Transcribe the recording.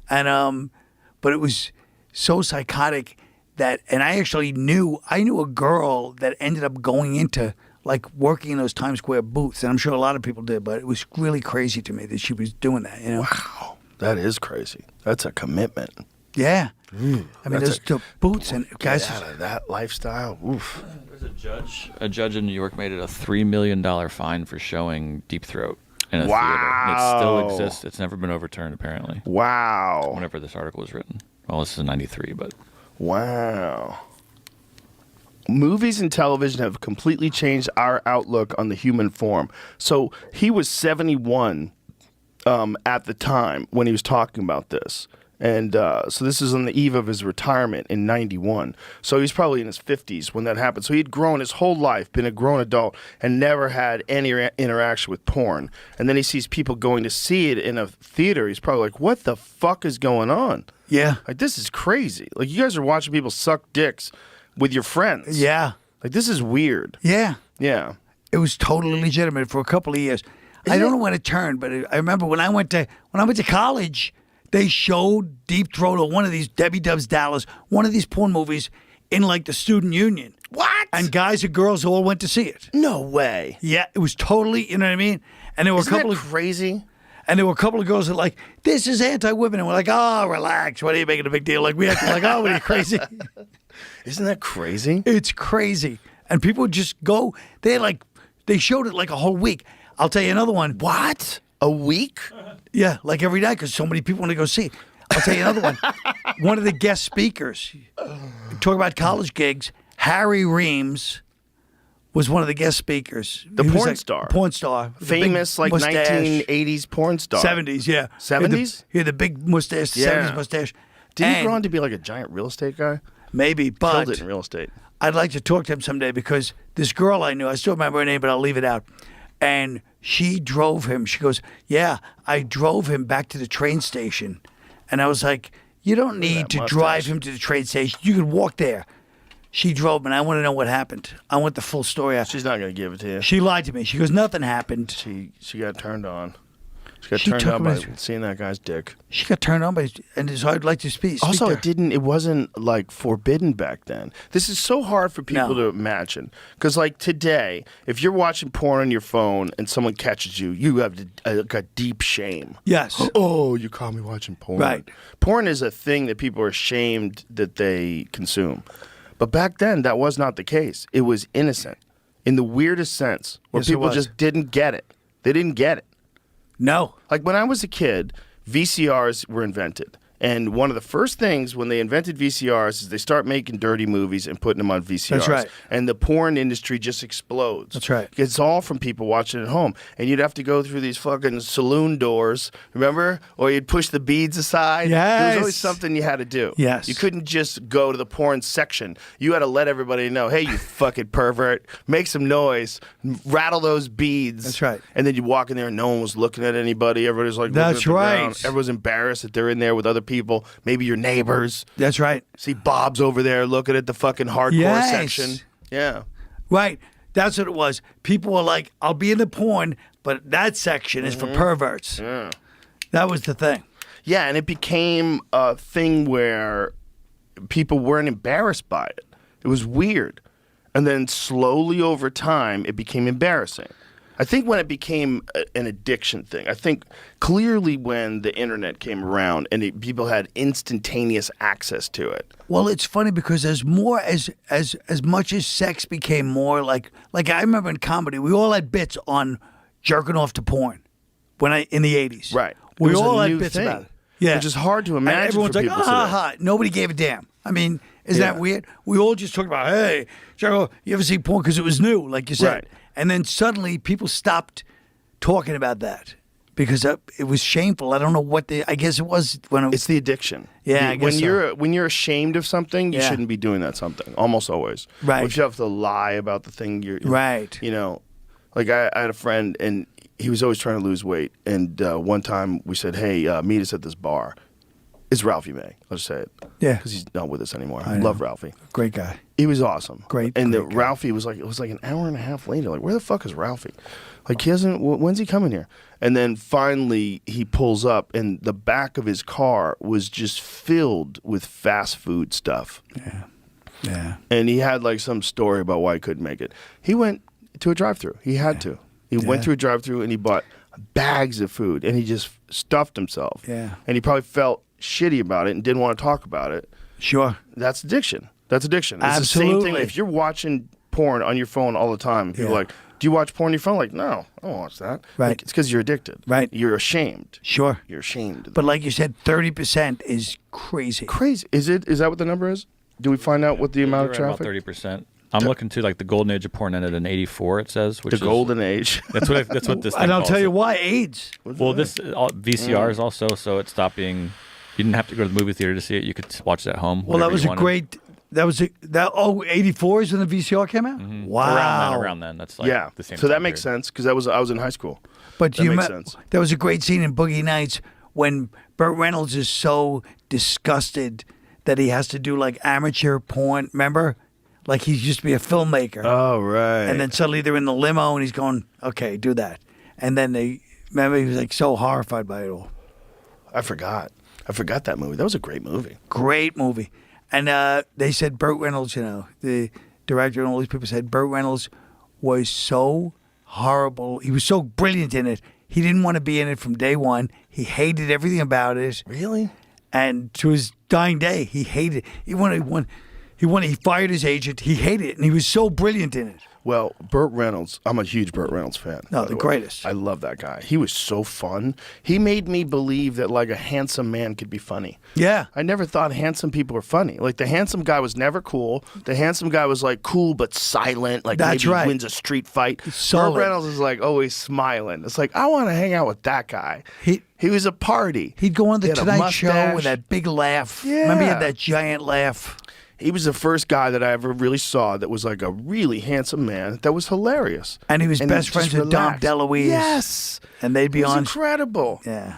And but it was so psychotic that, and I knew a girl that ended up going into like working in those Times Square booths, and I'm sure a lot of people did, but it was really crazy to me that she was doing that. You know? Wow, that is crazy. That's a commitment. Yeah. I mean, there's the boots and guys. Get out of that lifestyle. Oof. There's a judge in New York made it a $3 million fine for showing Deep Throat in a theater. And it still exists. It's never been overturned, apparently. Wow. Whenever this article was written. Well, this is 93, but. Wow. Movies and television have completely changed our outlook on the human form. So he was 71 at the time when he was talking about this. And so this is on the eve of his retirement in 91. So he's probably in his 50s when that happened. So he'd grown his whole life, been a grown adult, and never had any interaction with porn. And then he sees people going to see it in a theater. He's probably like, what the fuck is going on? Yeah. Like, this is crazy. Like, you guys are watching people suck dicks with your friends. Yeah. Like, this is weird. Yeah. Yeah. It was totally legitimate for a couple of years. I don't know when it turned, but I remember when I went to college, they showed Deep Throat or one of these Debbie Does Dallas, one of these porn movies in like the student union. What? And guys and girls all went to see it. No way. Yeah, it was totally, you know what I mean? And there were Isn't a couple that crazy? And there were a couple of girls that were like, this is anti-women. And we're like, oh, relax. What are you making a big deal? Like, we acted like, oh, what are you crazy? Isn't that crazy? It's crazy. And people would just go, they showed it like a whole week. I'll tell you another one. What? A week? Yeah, like every night because so many people want to go see it. I'll tell you another one. One of the guest speakers, talk about college gigs, Harry Reams was one of the guest speakers. The He was porn like, star. Porn star. Famous, like, mustache. 1980s porn star. 70s, yeah. 70s? He had the big mustache, Yeah. 70s mustache. Did he And grow on to be like a giant real estate guy? maybe, Killed but it in real estate. I'd like to talk to him someday because this girl I knew, I still remember her name, but I'll leave it out. And she drove him. She goes, yeah, I drove him back to the train station. And I was like, you don't need to drive him to the train station. You can walk there. She drove him, and I want to know what happened. I want the full story out. She's not going to give it to you. She lied to me. She goes, nothing happened. She got turned on. She got She turned took on him by as- seeing that guy's dick. She got turned on by, and so I'd like to speak. Also, to her. it wasn't like forbidden back then. This is so hard for people to imagine. Because like today, if you're watching porn on your phone and someone catches you, you have a deep shame. Yes. Oh, you caught me watching porn. Right. Porn is a thing that people are ashamed that they consume. But back then, that was not the case. It was innocent in the weirdest sense, where Yes, it people was. just didn't get it. They didn't get it. No. Like when I was a kid, VCRs were invented. And one of the first things when they invented VCRs is they start making dirty movies and putting them on VCRs. That's right. And the porn industry just explodes. That's right. It's all from people watching at home. And you'd have to go through these fucking saloon doors, remember? Or you'd push the beads aside. There was Yes. always something you had to do. Yes. You couldn't just go to the porn section. You had to let everybody know, hey, you fucking pervert, make some noise, rattle those beads. That's right. And then you walk in there and no one was looking at anybody. Everybody was like, looking That's at the right. ground. Everyone's embarrassed that they're in there with other people, maybe your neighbors. That's right. See Bob's over there looking at the fucking hardcore Yes. section. Yeah. Right. That's what it was. People were like, I'll be in the porn, but that section is for perverts. Yeah. That was the thing. Yeah, and it became a thing where people weren't embarrassed by it. It was weird. And then slowly over time, it became embarrassing. I think when it became an addiction thing, I think clearly when the internet came around and people had instantaneous access to it. Well, it's funny because as much as sex became more like I remember in comedy, we all had bits on jerking off to porn in the 80s. Right. We It was all a had new bits thing, about it. Yeah. which is hard to And imagine everyone's for like, people ha today. ha. Nobody gave a damn. I mean, isn't Yeah. that weird? We all just talked about, hey, Cheryl, you ever see porn? Because it was new, like you said. Right. And then suddenly people stopped talking about that because it was shameful. I don't know what I guess it was when It's the addiction. Yeah, I guess when you're ashamed of something, you Yeah. shouldn't be doing that something. Almost always. Right. If you have to lie about the thing you're Right. You know, like I had a friend and he was always trying to lose weight. And one time we said, hey, meet us at this bar. is Ralphie May. Let's say it. Yeah. Because he's not with us anymore. I know. love Ralphie. Great guy. He was awesome. Great. And great guy. Ralphie was like, it was like an hour and a half later. Like, where the fuck is Ralphie? Like, he hasn't, when's he coming here? And then finally he pulls up and the back of his car was just filled with fast food stuff. Yeah. Yeah. And he had like some story about why he couldn't make it. He went to a drive-thru. He had to. He went through a drive-thru and he bought bags of food and he just stuffed himself. Yeah. And he probably felt shitty about it and didn't want to talk about it. Sure. That's addiction. That's addiction. It's Absolutely. the same thing. If you're watching porn on your phone all the time, people are like, do you watch porn on your phone? Like, no, I don't watch that. Right. Like, it's because you're addicted. Right. You're ashamed. Sure. You're ashamed. But like you said, 30% is crazy. Crazy. Is that what the number is? Do we find out what the amount of You're right, traffic? about 30%. I'm looking to like the golden age of porn ended in '84. It says, which The is, golden age. That's what this. Thing And I'll calls tell it. you why, AIDS. Well, this VCRs also, so it stopped being. You didn't have to go to the movie theater to see it. You could watch it at home. Well, that whenever was you a wanted. great. That was 84 is when the VCR came out. Wow. Around then. That's like Yeah. the same. So that time makes period. sense because I was in high school. But That you makes met, sense. there was a great scene in Boogie Nights when Burt Reynolds is so disgusted that he has to do like amateur porn. Remember, like he used to be a filmmaker, Oh right. and then suddenly they're in the limo and he's going, "Okay, do that." And then remember he was like so horrified by it all. I forgot that movie. That was a great movie. Great movie. And they said Burt Reynolds, the director and all these people said Burt Reynolds was so horrible. He was so brilliant in it. He didn't want to be in it from day one. He hated everything about it. Really? And to his dying day, he hated it. He fired his agent. He hated it. And he was so brilliant in it. Well, Burt Reynolds, I'm a huge Burt Reynolds fan. No, by the way. greatest. I love that guy. He was so fun. He made me believe that like a handsome man could be funny. Yeah. I never thought handsome people were funny. Like the handsome guy was never cool. The handsome guy was like cool but silent. Like That's maybe right. he wins a street fight. Solid. Burt Reynolds is like always smiling. It's like I want to hang out with that guy. He was a party. He'd go on the He had a Tonight Show mustache. with that big laugh. Yeah. Remember he had that giant laugh? He was the first guy that I ever really saw that was like a really handsome man that was hilarious. And he was best just friends with Dom relaxed. DeLuise. Yes. And they'd be It was on. incredible. Yeah.